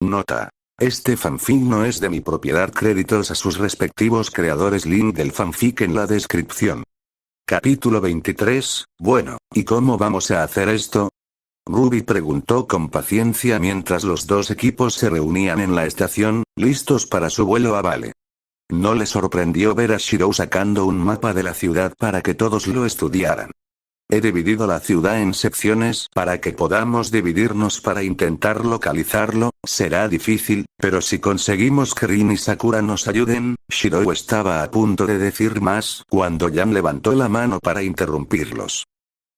Nota. Este fanfic no es de mi propiedad. Créditos a sus respectivos creadores. Link del fanfic en la descripción. Capítulo 23. Bueno, ¿y cómo vamos a hacer esto? Ruby preguntó con paciencia mientras los dos equipos se reunían en la estación, listos para su vuelo a Vale. No le sorprendió ver a Shirou sacando un mapa de la ciudad para que todos lo estudiaran. He dividido la ciudad en secciones para que podamos dividirnos para intentar localizarlo. Será difícil, pero si conseguimos que Rin y Sakura nos ayuden. Shirou estaba a punto de decir más cuando Jan levantó la mano para interrumpirlos.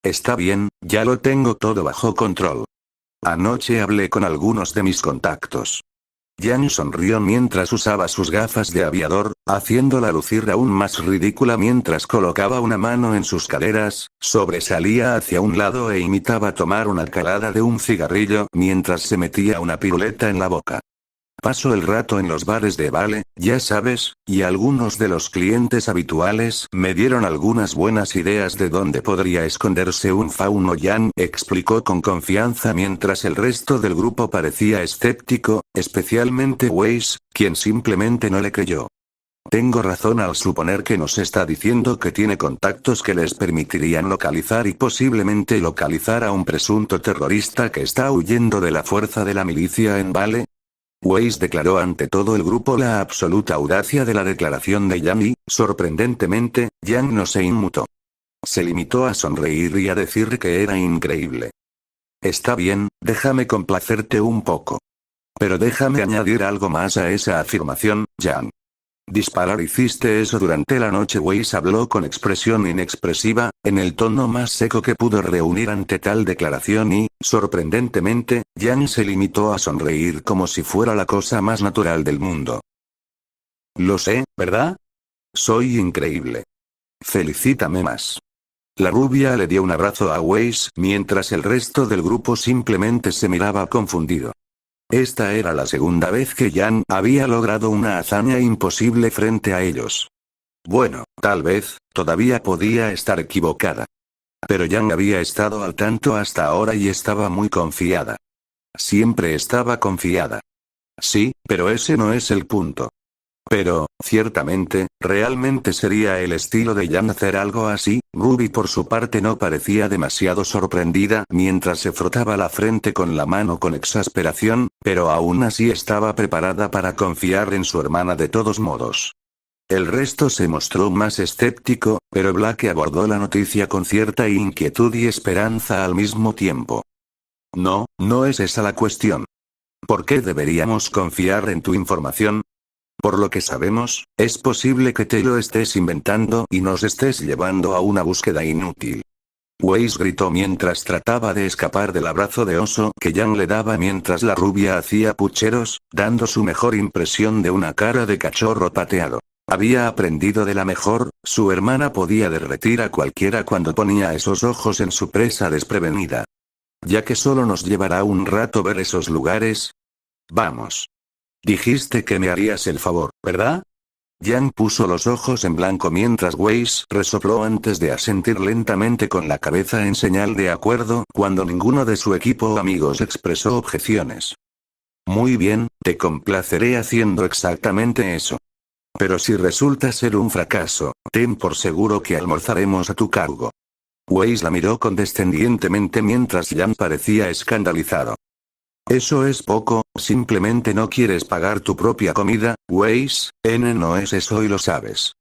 Está bien, ya lo tengo todo bajo control. Anoche hablé con algunos de mis contactos. Jan sonrió mientras usaba sus gafas de aviador, haciéndola lucir aún más ridícula mientras colocaba una mano en sus caderas, sobresalía hacia un lado e imitaba tomar una calada de un cigarrillo mientras se metía una piruleta en la boca. Paso el rato en los bares de Vale, ya sabes, y algunos de los clientes habituales me dieron algunas buenas ideas de dónde podría esconderse un fauno. Jan explicó con confianza mientras el resto del grupo parecía escéptico, especialmente Weiss, quien simplemente no le creyó. Tengo razón al suponer que nos está diciendo que tiene contactos que les permitirían localizar y posiblemente localizar a un presunto terrorista que está huyendo de la fuerza de la milicia en Vale. Weiss declaró ante todo el grupo la absoluta audacia de la declaración de Jan y, sorprendentemente, Jan no se inmutó. Se limitó a sonreír y a decir que era increíble. Está bien, déjame complacerte un poco. Pero déjame añadir algo más a esa afirmación, Jan. Disparar. Hiciste eso durante la noche. Weiss habló con expresión inexpresiva, en el tono más seco que pudo reunir ante tal declaración y, sorprendentemente, Jan se limitó a sonreír como si fuera la cosa más natural del mundo. Lo sé, ¿verdad? Soy increíble. Felicítame más. La rubia le dio un abrazo a Weiss mientras el resto del grupo simplemente se miraba confundido. Esta era la segunda vez que Jan había logrado una hazaña imposible frente a ellos. Bueno, tal vez, todavía podía estar equivocada. Pero Jan había estado al tanto hasta ahora y estaba muy confiada. Siempre estaba confiada. Sí, pero ese no es el punto. Pero, ciertamente, realmente sería el estilo de Jan hacer algo así. Ruby por su parte no parecía demasiado sorprendida mientras se frotaba la frente con la mano con exasperación, pero aún así estaba preparada para confiar en su hermana de todos modos. El resto se mostró más escéptico, pero Blake abordó la noticia con cierta inquietud y esperanza al mismo tiempo. No, no es esa la cuestión. ¿Por qué deberíamos confiar en tu información? Por lo que sabemos, es posible que te lo estés inventando y nos estés llevando a una búsqueda inútil. Weiss gritó mientras trataba de escapar del abrazo de oso que Jan le daba mientras la rubia hacía pucheros, dando su mejor impresión de una cara de cachorro pateado. Había aprendido de la mejor, su hermana podía derretir a cualquiera cuando ponía esos ojos en su presa desprevenida. Ya que solo nos llevará un rato ver esos lugares. Vamos. Dijiste que me harías el favor, ¿verdad? Jan puso los ojos en blanco mientras Weiss resopló antes de asentir lentamente con la cabeza en señal de acuerdo cuando ninguno de su equipo o amigos expresó objeciones. Muy bien, te complaceré haciendo exactamente eso. Pero si resulta ser un fracaso, ten por seguro que almorzaremos a tu cargo. Weiss la miró condescendientemente mientras Jan parecía escandalizado. Eso es poco, simplemente no quieres pagar tu propia comida, Weiss, no es eso y lo sabes.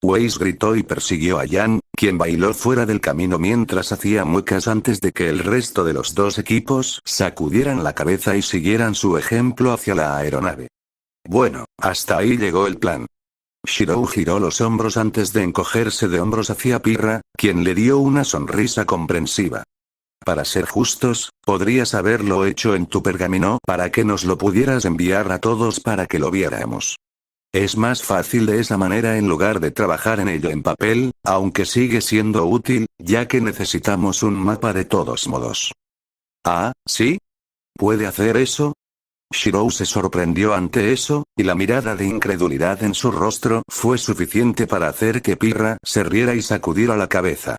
Weiss gritó y persiguió a Jan, quien bailó fuera del camino mientras hacía muecas antes de que el resto de los dos equipos sacudieran la cabeza y siguieran su ejemplo hacia la aeronave. Bueno, hasta ahí llegó el plan. Shirou giró los hombros antes de encogerse de hombros hacia Pirra, quien le dio una sonrisa comprensiva. Para ser justos, podrías haberlo hecho en tu pergamino para que nos lo pudieras enviar a todos para que lo viéramos. Es más fácil de esa manera en lugar de trabajar en ello en papel, aunque sigue siendo útil, ya que necesitamos un mapa de todos modos. Ah, ¿sí? ¿Puede hacer eso? Shirou se sorprendió ante eso, y la mirada de incredulidad en su rostro fue suficiente para hacer que Pirra se riera y sacudiera la cabeza.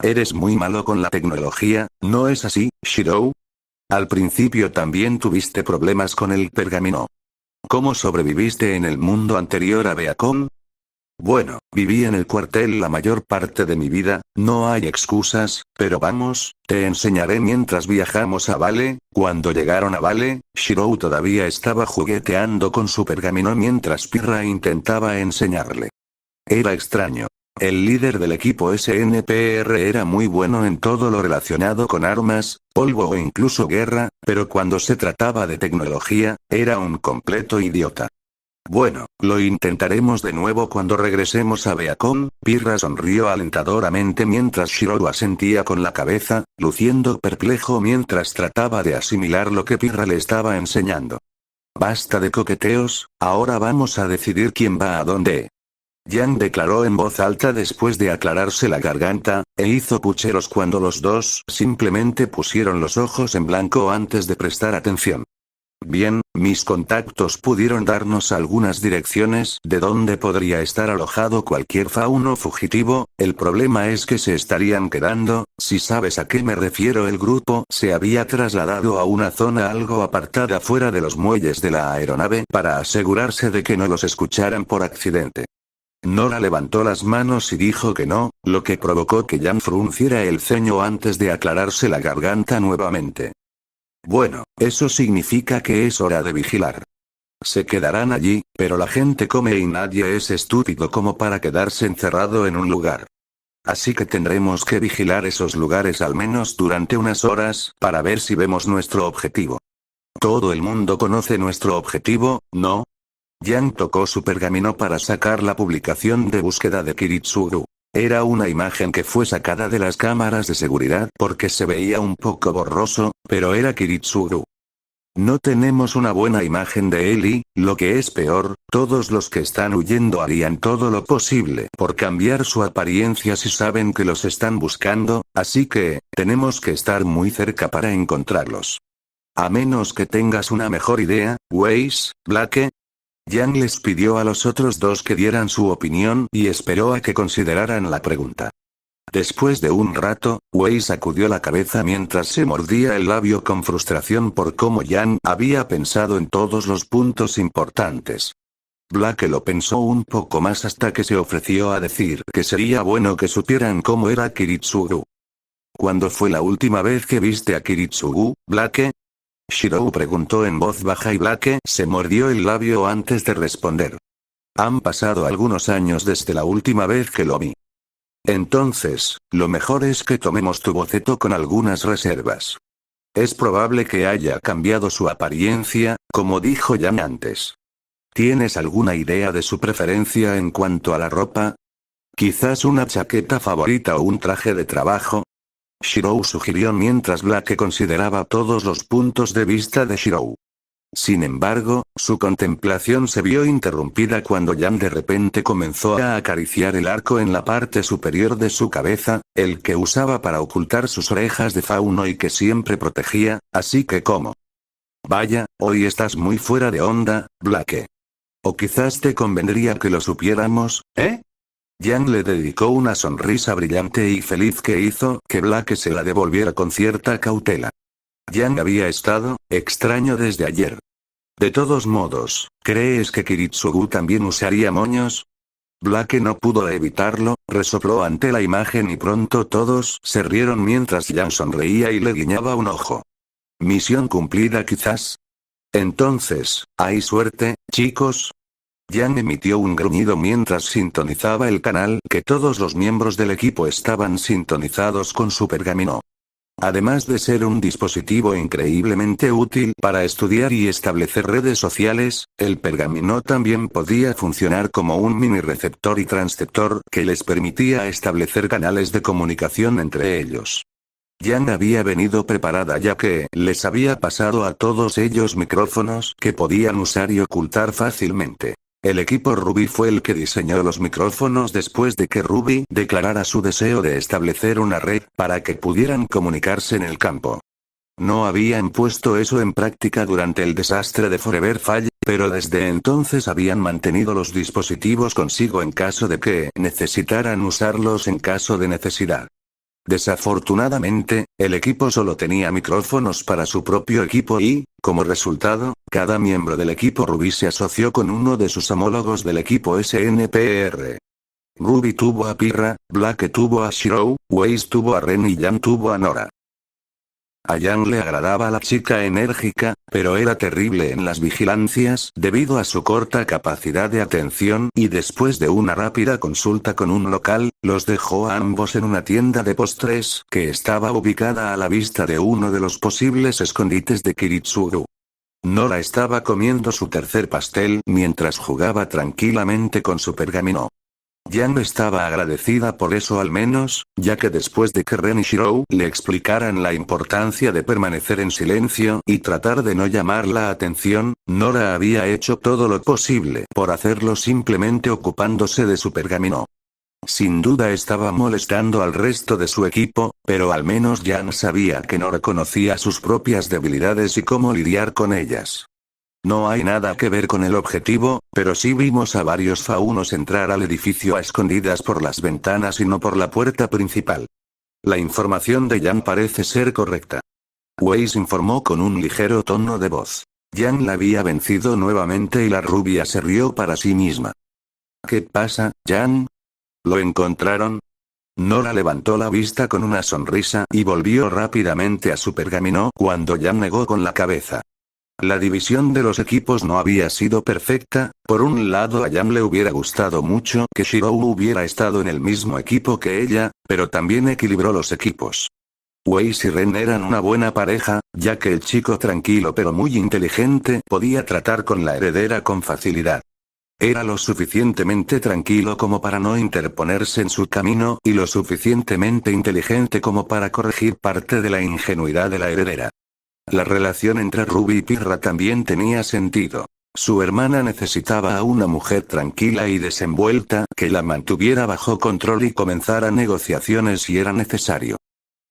Eres muy malo con la tecnología, ¿no es así, Shirou? Al principio también tuviste problemas con el pergamino. ¿Cómo sobreviviste en el mundo anterior a Beacon? Bueno, viví en el cuartel la mayor parte de mi vida, no hay excusas, pero vamos, te enseñaré mientras viajamos a Vale. Cuando llegaron a Vale, Shirou todavía estaba jugueteando con su pergamino mientras Pirra intentaba enseñarle. Era extraño. El líder del equipo SNPR era muy bueno en todo lo relacionado con armas, polvo o incluso guerra, pero cuando se trataba de tecnología, era un completo idiota. Bueno, lo intentaremos de nuevo cuando regresemos a Beacon. Pirra sonrió alentadoramente mientras Shirou asentía con la cabeza, luciendo perplejo mientras trataba de asimilar lo que Pirra le estaba enseñando. Basta de coqueteos, ahora vamos a decidir quién va a dónde. Yang declaró en voz alta después de aclararse la garganta, e hizo pucheros cuando los dos simplemente pusieron los ojos en blanco antes de prestar atención. Bien, mis contactos pudieron darnos algunas direcciones de dónde podría estar alojado cualquier fauno fugitivo. El problema es que se estarían quedando, si sabes a qué me refiero. El grupo se había trasladado a una zona algo apartada fuera de los muelles de la aeronave para asegurarse de que no los escucharan por accidente. Nora levantó las manos y dijo que no, lo que provocó que Yang frunciera el ceño antes de aclararse la garganta nuevamente. Bueno, eso significa que es hora de vigilar. Se quedarán allí, pero la gente come y nadie es estúpido como para quedarse encerrado en un lugar. Así que tendremos que vigilar esos lugares al menos durante unas horas, para ver si vemos nuestro objetivo. Todo el mundo conoce nuestro objetivo, ¿no? Yang tocó su pergamino para sacar la publicación de búsqueda de Kiritsuru. Era una imagen que fue sacada de las cámaras de seguridad porque se veía un poco borroso, pero era Kiritsuru. No tenemos una buena imagen de él y, lo que es peor, todos los que están huyendo harían todo lo posible por cambiar su apariencia si saben que los están buscando, así que, tenemos que estar muy cerca para encontrarlos. A menos que tengas una mejor idea, Weiss, Blake. Yang les pidió a los otros dos que dieran su opinión y esperó a que consideraran la pregunta. Después de un rato, Wei sacudió la cabeza mientras se mordía el labio con frustración por cómo Yang había pensado en todos los puntos importantes. Blake lo pensó un poco más hasta que se ofreció a decir que sería bueno que supieran cómo era Kiritsuru. ¿Cuándo fue la última vez que viste a Kiritsuru, Blake? Shirou preguntó en voz baja y Blake se mordió el labio antes de responder. Han pasado algunos años desde la última vez que lo vi. Entonces, lo mejor es que tomemos tu boceto con algunas reservas. Es probable que haya cambiado su apariencia, como dijo Yang antes. ¿Tienes alguna idea de su preferencia en cuanto a la ropa? ¿Quizás una chaqueta favorita o un traje de trabajo? Shirou sugirió mientras Blake consideraba todos los puntos de vista de Shirou. Sin embargo, su contemplación se vio interrumpida cuando Yang de repente comenzó a acariciar el arco en la parte superior de su cabeza, el que usaba para ocultar sus orejas de fauno y que siempre protegía, así que como. Vaya, hoy estás muy fuera de onda, Blake. O quizás te convendría que lo supiéramos, ¿eh? Yang le dedicó una sonrisa brillante y feliz que hizo que Blake se la devolviera con cierta cautela. Yang había estado extraño desde ayer. De todos modos, ¿crees que Kiritsuru también usaría moños? Blake no pudo evitarlo, resopló ante la imagen y pronto todos se rieron mientras Yang sonreía y le guiñaba un ojo. ¿Misión cumplida quizás? Entonces, ¿hay suerte, chicos? Yang emitió un gruñido mientras sintonizaba el canal que todos los miembros del equipo estaban sintonizados con su pergamino. Además de ser un dispositivo increíblemente útil para estudiar y establecer redes sociales, el pergamino también podía funcionar como un mini receptor y transceptor que les permitía establecer canales de comunicación entre ellos. Yang había venido preparada ya que les había pasado a todos ellos micrófonos que podían usar y ocultar fácilmente. El equipo Ruby fue el que diseñó los micrófonos después de que Ruby declarara su deseo de establecer una red para que pudieran comunicarse en el campo. No habían puesto eso en práctica durante el desastre de Forever Fall, pero desde entonces habían mantenido los dispositivos consigo en caso de que necesitaran usarlos en caso de necesidad. Desafortunadamente, el equipo solo tenía micrófonos para su propio equipo y, como resultado, cada miembro del equipo Ruby se asoció con uno de sus homólogos del equipo SNPR. Ruby tuvo a Pirra, Black tuvo a Shiro, Waze tuvo a Ren y Jan tuvo a Nora. A Jan le agradaba la chica enérgica, pero era terrible en las vigilancias debido a su corta capacidad de atención y después de una rápida consulta con un local, los dejó a ambos en una tienda de postres que estaba ubicada a la vista de uno de los posibles escondites de Kiritsugu. Nora estaba comiendo su tercer pastel mientras jugaba tranquilamente con su pergamino. Jan estaba agradecida por eso al menos, ya que después de que Ren y Shiro le explicaran la importancia de permanecer en silencio y tratar de no llamar la atención, Nora había hecho todo lo posible por hacerlo simplemente ocupándose de su pergamino. Sin duda estaba molestando al resto de su equipo, pero al menos Jan sabía que Nora conocía sus propias debilidades y cómo lidiar con ellas. No hay nada que ver con el objetivo, pero sí vimos a varios faunos entrar al edificio a escondidas por las ventanas y no por la puerta principal. La información de Jan parece ser correcta. Waze informó con un ligero tono de voz. Jan la había vencido nuevamente y la rubia se rió para sí misma. ¿Qué pasa, Jan? ¿Lo encontraron? Nora levantó la vista con una sonrisa y volvió rápidamente a su pergamino cuando Jan negó con la cabeza. La división de los equipos no había sido perfecta, por un lado a Jan le hubiera gustado mucho que Shiro hubiera estado en el mismo equipo que ella, pero también equilibró los equipos. Waze y Ren eran una buena pareja, ya que el chico tranquilo pero muy inteligente podía tratar con la heredera con facilidad. Era lo suficientemente tranquilo como para no interponerse en su camino y lo suficientemente inteligente como para corregir parte de la ingenuidad de la heredera. La relación entre Ruby y Pirra también tenía sentido. Su hermana necesitaba a una mujer tranquila y desenvuelta que la mantuviera bajo control y comenzara negociaciones si era necesario.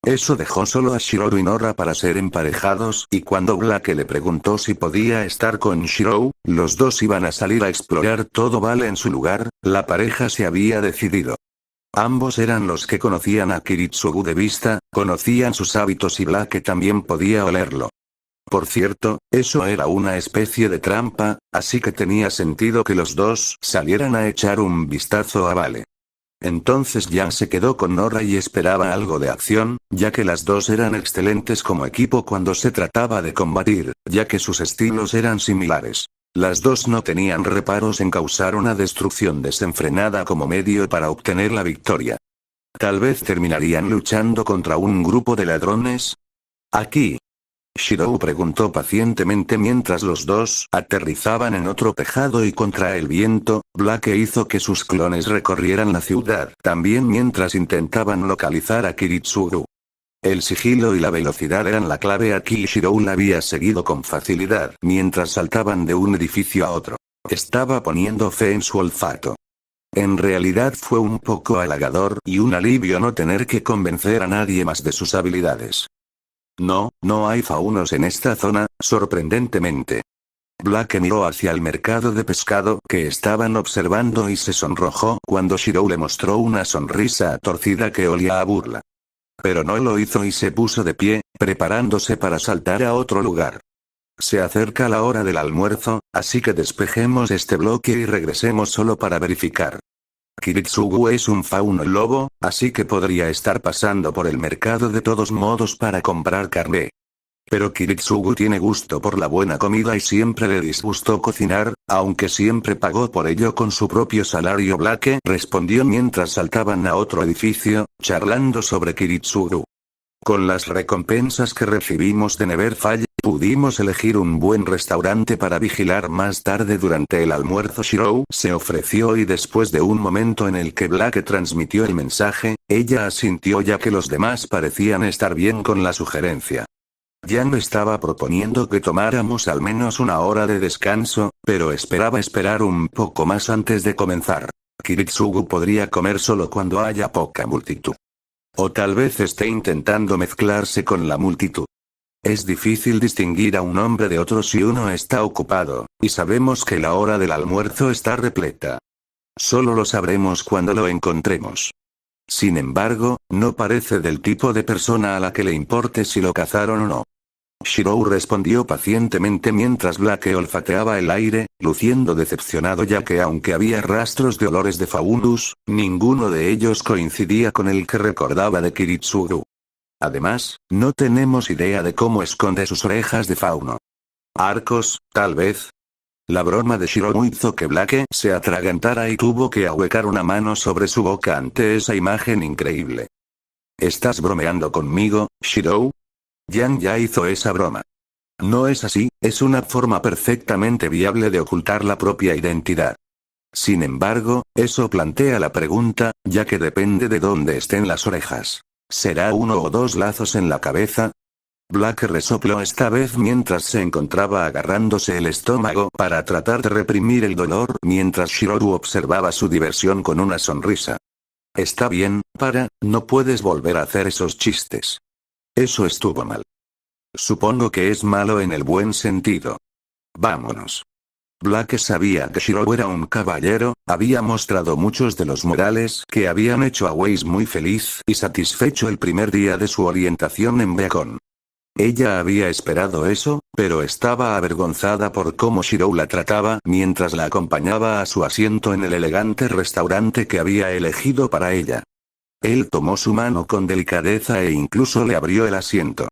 Eso dejó solo a Shiro y Nora para ser emparejados y cuando Black le preguntó si podía estar con Shiro, los dos iban a salir a explorar todo Vale en su lugar, la pareja se había decidido. Ambos eran los que conocían a Kiritsugu de vista, conocían sus hábitos y Black también podía olerlo. Por cierto, eso era una especie de trampa, así que tenía sentido que los dos salieran a echar un vistazo a Vale. Entonces Jan se quedó con Nora y esperaba algo de acción, ya que las dos eran excelentes como equipo cuando se trataba de combatir, ya que sus estilos eran similares. Las dos no tenían reparos en causar una destrucción desenfrenada como medio para obtener la victoria. Tal vez terminarían luchando contra un grupo de ladrones. ¿Aquí? Shiro preguntó pacientemente mientras los dos aterrizaban en otro tejado y contra el viento, Black hizo que sus clones recorrieran la ciudad también mientras intentaban localizar a Kiritsugu. El sigilo y la velocidad eran la clave aquí y Shiro la había seguido con facilidad mientras saltaban de un edificio a otro. Estaba poniendo fe en su olfato. En realidad fue un poco halagador y un alivio no tener que convencer a nadie más de sus habilidades. No hay faunos en esta zona, sorprendentemente. Black miró hacia el mercado de pescado que estaban observando y se sonrojó cuando Shiro le mostró una sonrisa torcida que olía a burla. Pero no lo hizo y se puso de pie, preparándose para saltar a otro lugar. Se acerca la hora del almuerzo, así que despejemos este bloque y regresemos solo para verificar. Kiritsugu es un fauno lobo, así que podría estar pasando por el mercado de todos modos para comprar carne. Pero Kiritsugu tiene gusto por la buena comida y siempre le disgustó cocinar, aunque siempre pagó por ello con su propio salario. Black respondió mientras saltaban a otro edificio, charlando sobre Kiritsugu. Con las recompensas que recibimos de Neverfall, pudimos elegir un buen restaurante para vigilar más tarde durante el almuerzo. Shiro se ofreció y después de un momento en el que Black transmitió el mensaje, ella asintió ya que los demás parecían estar bien con la sugerencia. Jan estaba proponiendo que tomáramos al menos una hora de descanso, pero esperaba esperar un poco más antes de comenzar. Kiritsugu podría comer solo cuando haya poca multitud. O tal vez esté intentando mezclarse con la multitud. Es difícil distinguir a un hombre de otro si uno está ocupado, y sabemos que la hora del almuerzo está repleta. Solo lo sabremos cuando lo encontremos. Sin embargo, no parece del tipo de persona a la que le importe si lo cazaron o no. Shirou respondió pacientemente mientras Blake olfateaba el aire, luciendo decepcionado ya que aunque había rastros de olores de Faunus, ninguno de ellos coincidía con el que recordaba de Kiritsugu. Además, no tenemos idea de cómo esconde sus orejas de fauno. Arcos, tal vez. La broma de Shirou hizo que Blake se atragantara y tuvo que ahuecar una mano sobre su boca ante esa imagen increíble. ¿Estás bromeando conmigo, Shirou? Yang ya hizo esa broma. No es así, es una forma perfectamente viable de ocultar la propia identidad. Sin embargo, eso plantea la pregunta, ya que depende de dónde estén las orejas. ¿Será uno o dos lazos en la cabeza? Blake resopló esta vez mientras se encontraba agarrándose el estómago para tratar de reprimir el dolor mientras Shirou observaba su diversión con una sonrisa. Está bien, no puedes volver a hacer esos chistes. Eso estuvo mal. Supongo que es malo en el buen sentido. Vámonos. Blake sabía que Shirou era un caballero, había mostrado muchos de los modales que habían hecho a Weiss muy feliz y satisfecho el primer día de su orientación en Beacon. Ella había esperado eso, pero estaba avergonzada por cómo Shirou la trataba mientras la acompañaba a su asiento en el elegante restaurante que había elegido para ella. Él tomó su mano con delicadeza e incluso le abrió el asiento.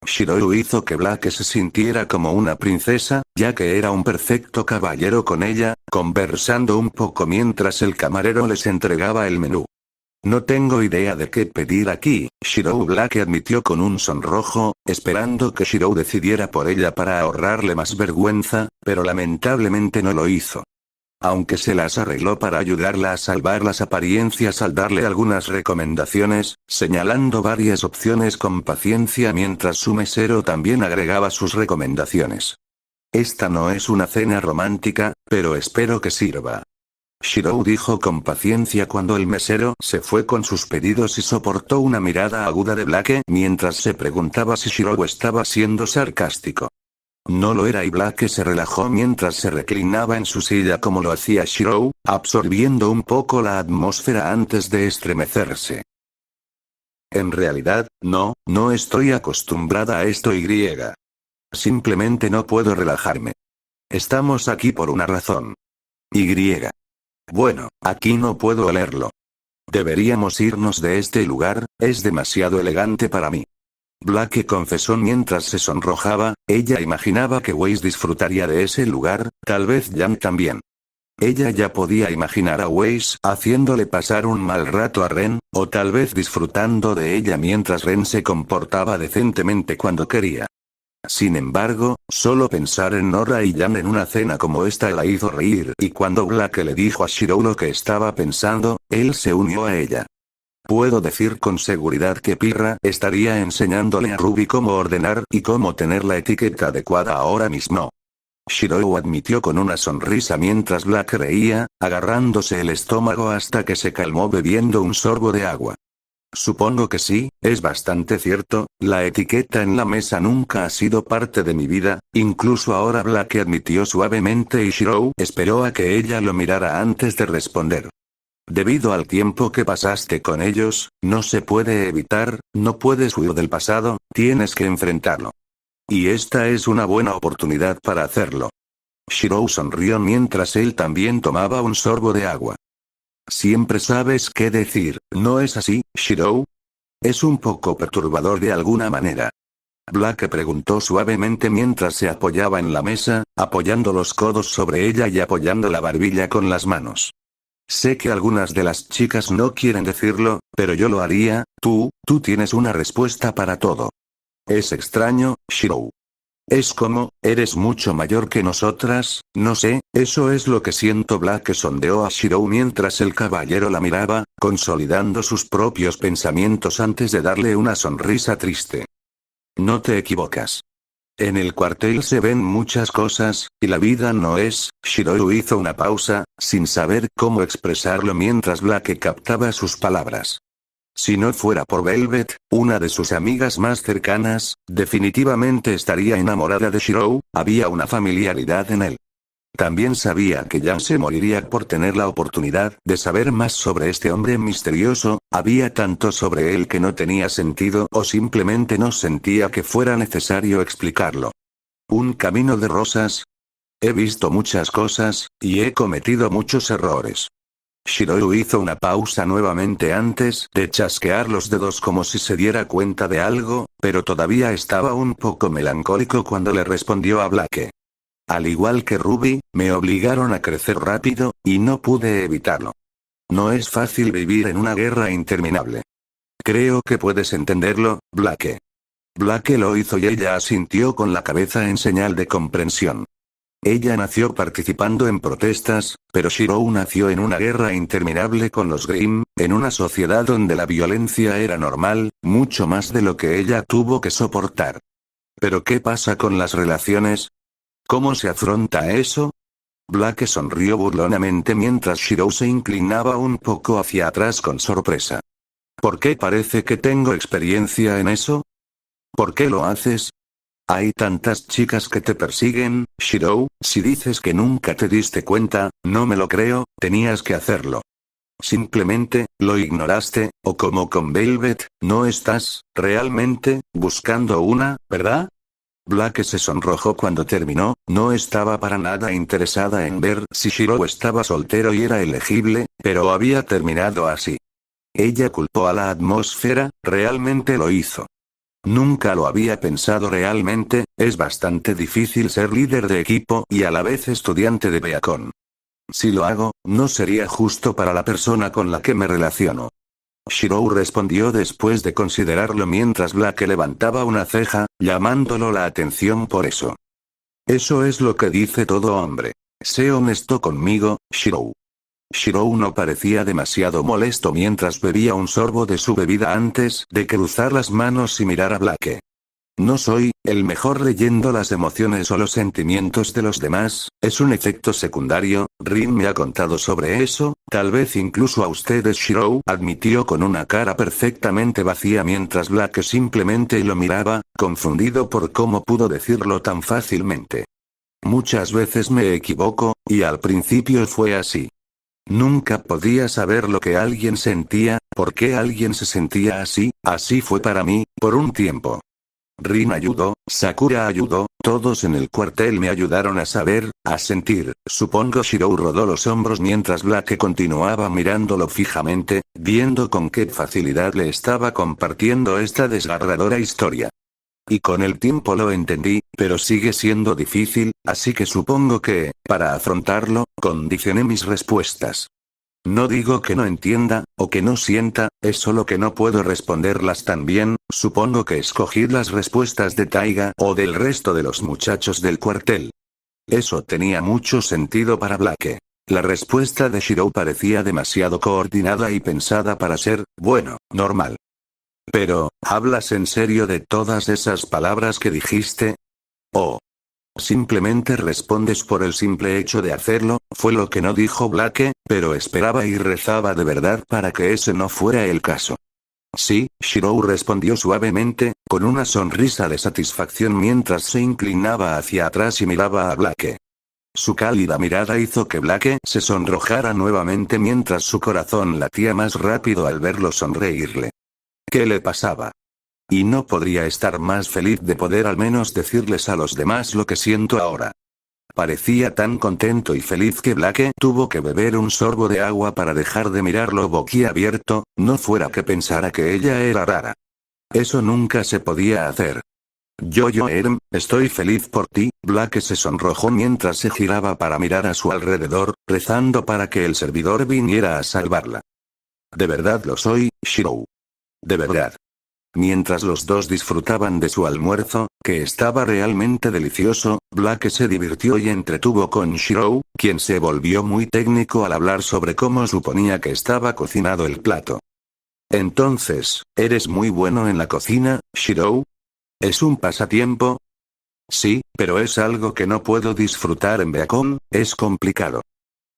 Shirou hizo que Blake se sintiera como una princesa, ya que era un perfecto caballero con ella, conversando un poco mientras el camarero les entregaba el menú. No tengo idea de qué pedir aquí, Shirou. Blake admitió con un sonrojo, esperando que Shirou decidiera por ella para ahorrarle más vergüenza, pero lamentablemente no lo hizo. Aunque se las arregló para ayudarla a salvar las apariencias al darle algunas recomendaciones, señalando varias opciones con paciencia mientras su mesero también agregaba sus recomendaciones. Esta no es una cena romántica, pero espero que sirva. Shirou dijo con paciencia cuando el mesero se fue con sus pedidos y soportó una mirada aguda de Blake mientras se preguntaba si Shirou estaba siendo sarcástico. No lo era y Blake se relajó mientras se reclinaba en su silla como lo hacía Shirou, absorbiendo un poco la atmósfera antes de estremecerse. En realidad, no estoy acostumbrada a esto y. Simplemente no puedo relajarme. Estamos aquí por una razón. Y. Bueno, aquí no puedo olerlo. Deberíamos irnos de este lugar, es demasiado elegante para mí. Blake confesó mientras se sonrojaba, ella imaginaba que Weiss disfrutaría de ese lugar, tal vez Yang también. Ella ya podía imaginar a Weiss haciéndole pasar un mal rato a Ren, o tal vez disfrutando de ella mientras Ren se comportaba decentemente cuando quería. Sin embargo, solo pensar en Nora y Yang en una cena como esta la hizo reír y cuando Blake le dijo a Shirou lo que estaba pensando, él se unió a ella. Puedo decir con seguridad que Pirra estaría enseñándole a Ruby cómo ordenar y cómo tener la etiqueta adecuada ahora mismo. Shirou admitió con una sonrisa mientras Blake reía, agarrándose el estómago hasta que se calmó bebiendo un sorbo de agua. Supongo que sí, es bastante cierto, la etiqueta en la mesa nunca ha sido parte de mi vida, incluso ahora. Blake admitió suavemente y Shirou esperó a que ella lo mirara antes de responder. Debido al tiempo que pasaste con ellos, no se puede evitar, no puedes huir del pasado, tienes que enfrentarlo. Y esta es una buena oportunidad para hacerlo. Shirou sonrió mientras él también tomaba un sorbo de agua. Siempre sabes qué decir, ¿no es así, Shirou? Es un poco perturbador de alguna manera. Blake preguntó suavemente mientras se apoyaba en la mesa, apoyando los codos sobre ella y apoyando la barbilla con las manos. Sé que algunas de las chicas no quieren decirlo, pero yo lo haría. Tú tienes una respuesta para todo. Es extraño, Shirou. Es como, eres mucho mayor que nosotras, no sé, eso es lo que siento. Blake sondeó a Shirou mientras el caballero la miraba, consolidando sus propios pensamientos antes de darle una sonrisa triste. No te equivocas. En el cuartel se ven muchas cosas, y la vida no es. Shirou hizo una pausa, sin saber cómo expresarlo mientras Blake captaba sus palabras. Si no fuera por Velvet, una de sus amigas más cercanas, definitivamente estaría enamorada de Shirou, había una familiaridad en él. También sabía que Jan se moriría por tener la oportunidad de saber más sobre este hombre misterioso, había tanto sobre él que no tenía sentido o simplemente no sentía que fuera necesario explicarlo. ¿Un camino de rosas? He visto muchas cosas, y he cometido muchos errores. Shirou hizo una pausa nuevamente antes de chasquear los dedos como si se diera cuenta de algo, pero todavía estaba un poco melancólico cuando le respondió a Blake. Al igual que Ruby, me obligaron a crecer rápido, y no pude evitarlo. No es fácil vivir en una guerra interminable. Creo que puedes entenderlo, Blake. Blake lo hizo y ella asintió con la cabeza en señal de comprensión. Ella nació participando en protestas, pero Shirou nació en una guerra interminable con los Grimm, en una sociedad donde la violencia era normal, mucho más de lo que ella tuvo que soportar. ¿Pero qué pasa con las relaciones? ¿Cómo se afronta eso? Blake sonrió burlonamente mientras Shirou se inclinaba un poco hacia atrás con sorpresa. ¿Por qué parece que tengo experiencia en eso? ¿Por qué lo haces? Hay tantas chicas que te persiguen, Shirou, si dices que nunca te diste cuenta, no me lo creo, tenías que hacerlo. Simplemente, lo ignoraste, o como con Velvet, no estás, realmente, buscando una, ¿verdad? Blake se sonrojó cuando terminó, no estaba para nada interesada en ver si Shirou estaba soltero y era elegible, pero había terminado así. Ella culpó a la atmósfera, realmente lo hizo. Nunca lo había pensado realmente, es bastante difícil ser líder de equipo y a la vez estudiante de Beacon. Si lo hago, no sería justo para la persona con la que me relaciono. Shirou respondió después de considerarlo mientras Blake levantaba una ceja, llamándolo la atención por eso. Eso es lo que dice todo hombre. Sé honesto conmigo, Shirou. Shirou no parecía demasiado molesto mientras bebía un sorbo de su bebida antes de cruzar las manos y mirar a Blake. No soy el mejor leyendo las emociones o los sentimientos de los demás, es un efecto secundario, Rin me ha contado sobre eso, tal vez incluso a ustedes Shirou admitió con una cara perfectamente vacía mientras Blake simplemente lo miraba, confundido por cómo pudo decirlo tan fácilmente. Muchas veces me equivoco, y al principio fue así. Nunca podía saber lo que alguien sentía, por qué alguien se sentía así, así fue para mí, por un tiempo. Rin ayudó, Sakura ayudó, todos en el cuartel me ayudaron a saber, a sentir, supongo Shirou rodó los hombros mientras Blake continuaba mirándolo fijamente, viendo con qué facilidad le estaba compartiendo esta desgarradora historia. Y con el tiempo lo entendí, pero sigue siendo difícil, así que supongo que, para afrontarlo, condicioné mis respuestas. No digo que no entienda, o que no sienta, es solo que no puedo responderlas tan bien, supongo que escogí las respuestas de Taiga o del resto de los muchachos del cuartel. Eso tenía mucho sentido para Blake. La respuesta de Shirou parecía demasiado coordinada y pensada para ser, bueno, normal. Pero, ¿hablas en serio de todas esas palabras que dijiste? ¿O simplemente respondes por el simple hecho de hacerlo? Fue lo que no dijo Blake, pero esperaba y rezaba de verdad para que ese no fuera el caso. Sí, Shirou respondió suavemente, con una sonrisa de satisfacción mientras se inclinaba hacia atrás y miraba a Blake. Su cálida mirada hizo que Blake se sonrojara nuevamente mientras su corazón latía más rápido al verlo sonreírle. ¿Qué le pasaba? Y no podría estar más feliz de poder al menos decirles a los demás lo que siento ahora. Parecía tan contento y feliz que Blake tuvo que beber un sorbo de agua para dejar de mirarlo boquiabierto, no fuera que pensara que ella era rara. Eso nunca se podía hacer. Yo estoy feliz por ti, Blake se sonrojó mientras se giraba para mirar a su alrededor, rezando para que el servidor viniera a salvarla. De verdad lo soy, Shirou. De verdad. Mientras los dos disfrutaban de su almuerzo, que estaba realmente delicioso, Blake se divirtió y entretuvo con Shirou, quien se volvió muy técnico al hablar sobre cómo suponía que estaba cocinado el plato. Entonces, ¿eres muy bueno en la cocina, Shirou? ¿Es un pasatiempo? Sí, pero es algo que no puedo disfrutar en Beacon, es complicado.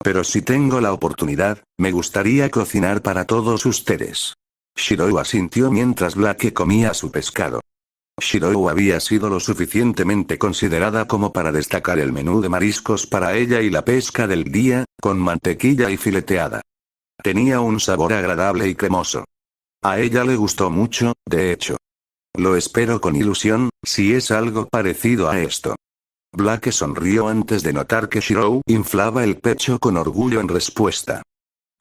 Pero si tengo la oportunidad, me gustaría cocinar para todos ustedes. Shirou asintió mientras Blake comía su pescado. Shirou había sido lo suficientemente considerada como para destacar el menú de mariscos para ella y la pesca del día, con mantequilla y fileteada. Tenía un sabor agradable y cremoso. A ella le gustó mucho, de hecho. Lo espero con ilusión, si es algo parecido a esto. Blake sonrió antes de notar que Shirou inflaba el pecho con orgullo en respuesta.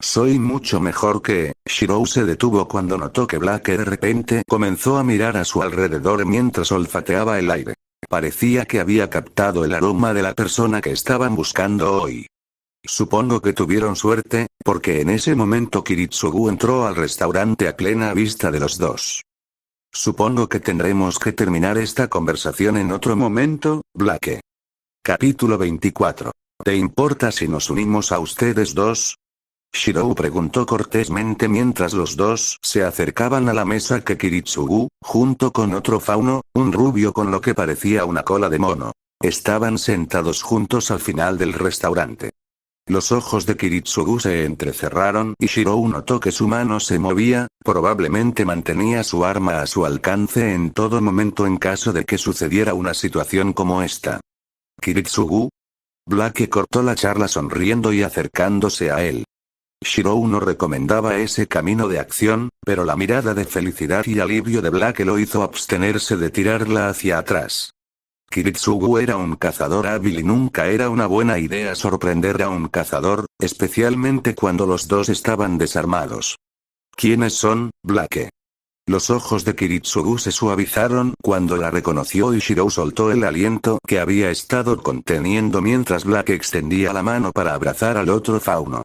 Soy mucho mejor que... Shirou se detuvo cuando notó que Blake de repente comenzó a mirar a su alrededor mientras olfateaba el aire. Parecía que había captado el aroma de la persona que estaban buscando hoy. Supongo que tuvieron suerte, porque en ese momento Kiritsugu entró al restaurante a plena vista de los dos. Supongo que tendremos que terminar esta conversación en otro momento, Blake. Capítulo 24. ¿Te importa si nos unimos a ustedes dos? Shirou preguntó cortésmente mientras los dos se acercaban a la mesa que Kiritsugu, junto con otro fauno, un rubio con lo que parecía una cola de mono, estaban sentados juntos al final del restaurante. Los ojos de Kiritsugu se entrecerraron y Shirou notó que su mano se movía, probablemente mantenía su arma a su alcance en todo momento en caso de que sucediera una situación como esta. ¿Kiritsugu? Blake cortó la charla sonriendo y acercándose a él. Shirou no recomendaba ese camino de acción, pero la mirada de felicidad y alivio de Blake lo hizo abstenerse de tirarla hacia atrás. Kiritsugu era un cazador hábil y nunca era una buena idea sorprender a un cazador, especialmente cuando los dos estaban desarmados. ¿Quiénes son, Blake? Los ojos de Kiritsugu se suavizaron cuando la reconoció y Shirou soltó el aliento que había estado conteniendo mientras Blake extendía la mano para abrazar al otro fauno.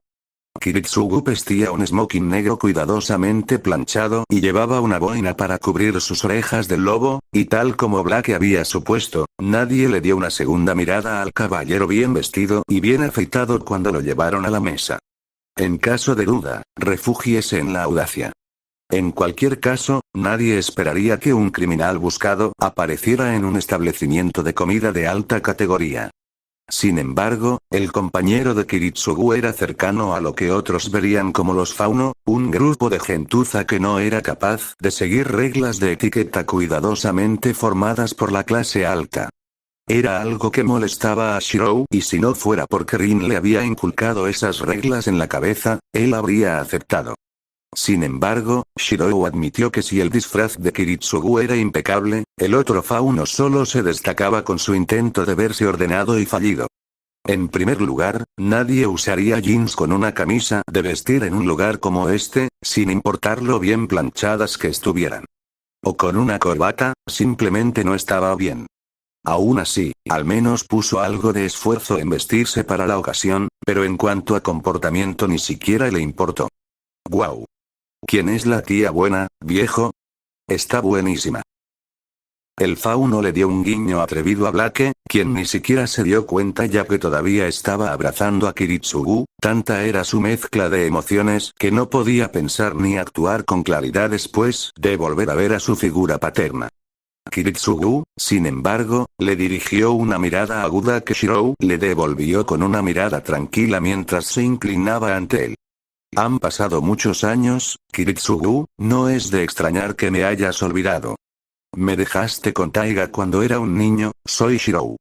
Kiritsugu vestía un smoking negro cuidadosamente planchado y llevaba una boina para cubrir sus orejas de lobo, y tal como Blake había supuesto, nadie le dio una segunda mirada al caballero bien vestido y bien afeitado cuando lo llevaron a la mesa. En caso de duda, refúgiese en la audacia. En cualquier caso, nadie esperaría que un criminal buscado apareciera en un establecimiento de comida de alta categoría. Sin embargo, el compañero de Kiritsugu era cercano a lo que otros verían como los fauno, un grupo de gentuza que no era capaz de seguir reglas de etiqueta cuidadosamente formadas por la clase alta. Era algo que molestaba a Shirou, y si no fuera porque Rin le había inculcado esas reglas en la cabeza, él habría aceptado. Sin embargo, Shirou admitió que si el disfraz de Kiritsugu era impecable, el otro fauno solo se destacaba con su intento de verse ordenado y fallido. En primer lugar, nadie usaría jeans con una camisa de vestir en un lugar como este, sin importar lo bien planchadas que estuvieran. O con una corbata, simplemente no estaba bien. Aún así, al menos puso algo de esfuerzo en vestirse para la ocasión, pero en cuanto a comportamiento ni siquiera le importó. ¡Guau! ¿Quién es la tía buena, viejo? Está buenísima. El fauno le dio un guiño atrevido a Blake, quien ni siquiera se dio cuenta ya que todavía estaba abrazando a Kiritsugu, tanta era su mezcla de emociones que no podía pensar ni actuar con claridad después de volver a ver a su figura paterna. Kiritsugu, sin embargo, le dirigió una mirada aguda que Shirou le devolvió con una mirada tranquila mientras se inclinaba ante él. Han pasado muchos años, Kiritsugu, no es de extrañar que me hayas olvidado. Me dejaste con Taiga cuando era un niño, soy Shirou.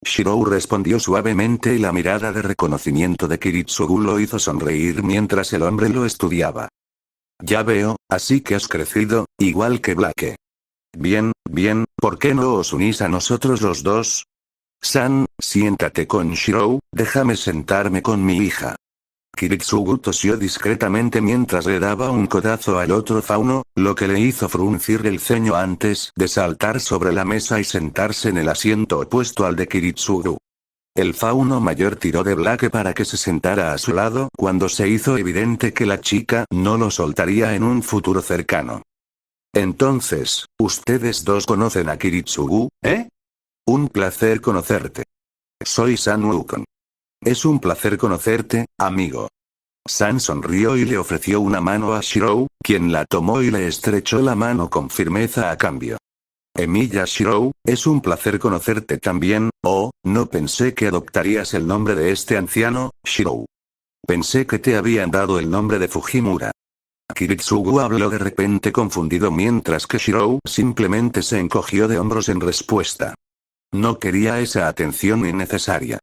Shirou respondió suavemente y la mirada de reconocimiento de Kiritsugu lo hizo sonreír mientras el hombre lo estudiaba. Ya veo, así que has crecido, igual que Blake. Bien, bien, ¿por qué no os unís a nosotros los dos? San, siéntate con Shirou, déjame sentarme con mi hija. Kiritsugu tosió discretamente mientras le daba un codazo al otro fauno, lo que le hizo fruncir el ceño antes de saltar sobre la mesa y sentarse en el asiento opuesto al de Kiritsugu. El fauno mayor tiró de Blake para que se sentara a su lado cuando se hizo evidente que la chica no lo soltaría en un futuro cercano. Entonces, ¿ustedes dos conocen a Kiritsugu, eh? Un placer conocerte. Soy San Wukong. Es un placer conocerte, amigo. San sonrió y le ofreció una mano a Shirou, quien la tomó y le estrechó la mano con firmeza a cambio. Emilia Shirou, es un placer conocerte también, no pensé que adoptarías el nombre de este anciano, Shirou. Pensé que te habían dado el nombre de Fujimura. Kiritsugu habló de repente confundido mientras que Shirou simplemente se encogió de hombros en respuesta. No quería esa atención innecesaria.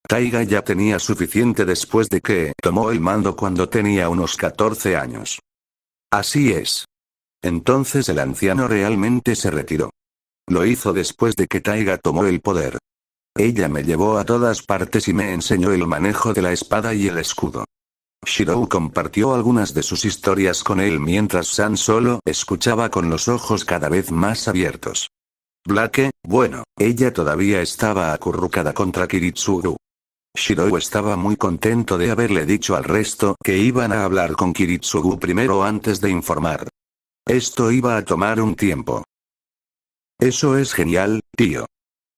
Taiga ya tenía suficiente después de que tomó el mando cuando tenía unos 14 años. Así es. Entonces el anciano realmente se retiró. Lo hizo después de que Taiga tomó el poder. Ella me llevó a todas partes y me enseñó el manejo de la espada y el escudo. Shirou compartió algunas de sus historias con él mientras San solo escuchaba con los ojos cada vez más abiertos. Blake, bueno, ella todavía estaba acurrucada contra Kiritsugu. Shirou estaba muy contento de haberle dicho al resto que iban a hablar con Kiritsugu primero antes de informar. Esto iba a tomar un tiempo. Eso es genial, tío.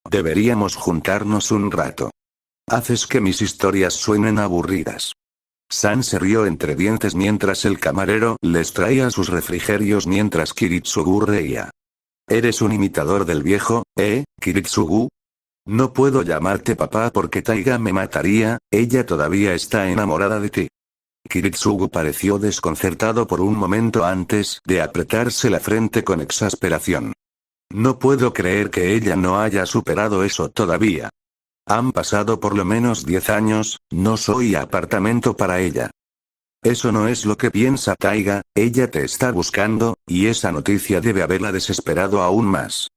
Deberíamos juntarnos un rato. Haces que mis historias suenen aburridas. San se rió entre dientes mientras el camarero les traía sus refrigerios mientras Kiritsugu reía. ¿Eres un imitador del viejo, Kiritsugu? No puedo llamarte papá porque Taiga me mataría, ella todavía está enamorada de ti. Kiritsugu pareció desconcertado por un momento antes de apretarse la frente con exasperación. No puedo creer que ella no haya superado eso todavía. Han pasado por lo menos 10 años, no soy apartamento para ella. Eso no es lo que piensa Taiga, ella te está buscando, y esa noticia debe haberla desesperado aún más.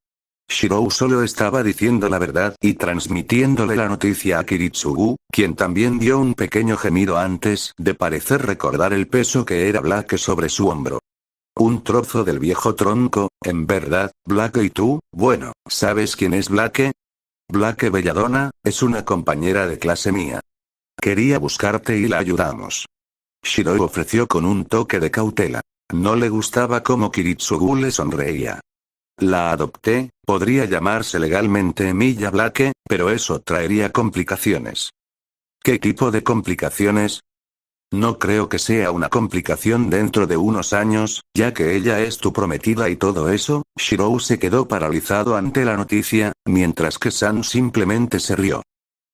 Shirou solo estaba diciendo la verdad y transmitiéndole la noticia a Kiritsugu, quien también dio un pequeño gemido antes de parecer recordar el peso que era Blake sobre su hombro. Un trozo del viejo tronco, en verdad, Blake y tú, bueno, ¿sabes quién es Blake? Blake Belladonna, es una compañera de clase mía. Quería buscarte y la ayudamos. Shirou ofreció con un toque de cautela. No le gustaba cómo Kiritsugu le sonreía. La adopté, podría llamarse legalmente Emilia Blake, pero eso traería complicaciones. ¿Qué tipo de complicaciones? No creo que sea una complicación dentro de unos años, ya que ella es tu prometida y todo eso. Shirou se quedó paralizado ante la noticia, mientras que San simplemente se rió.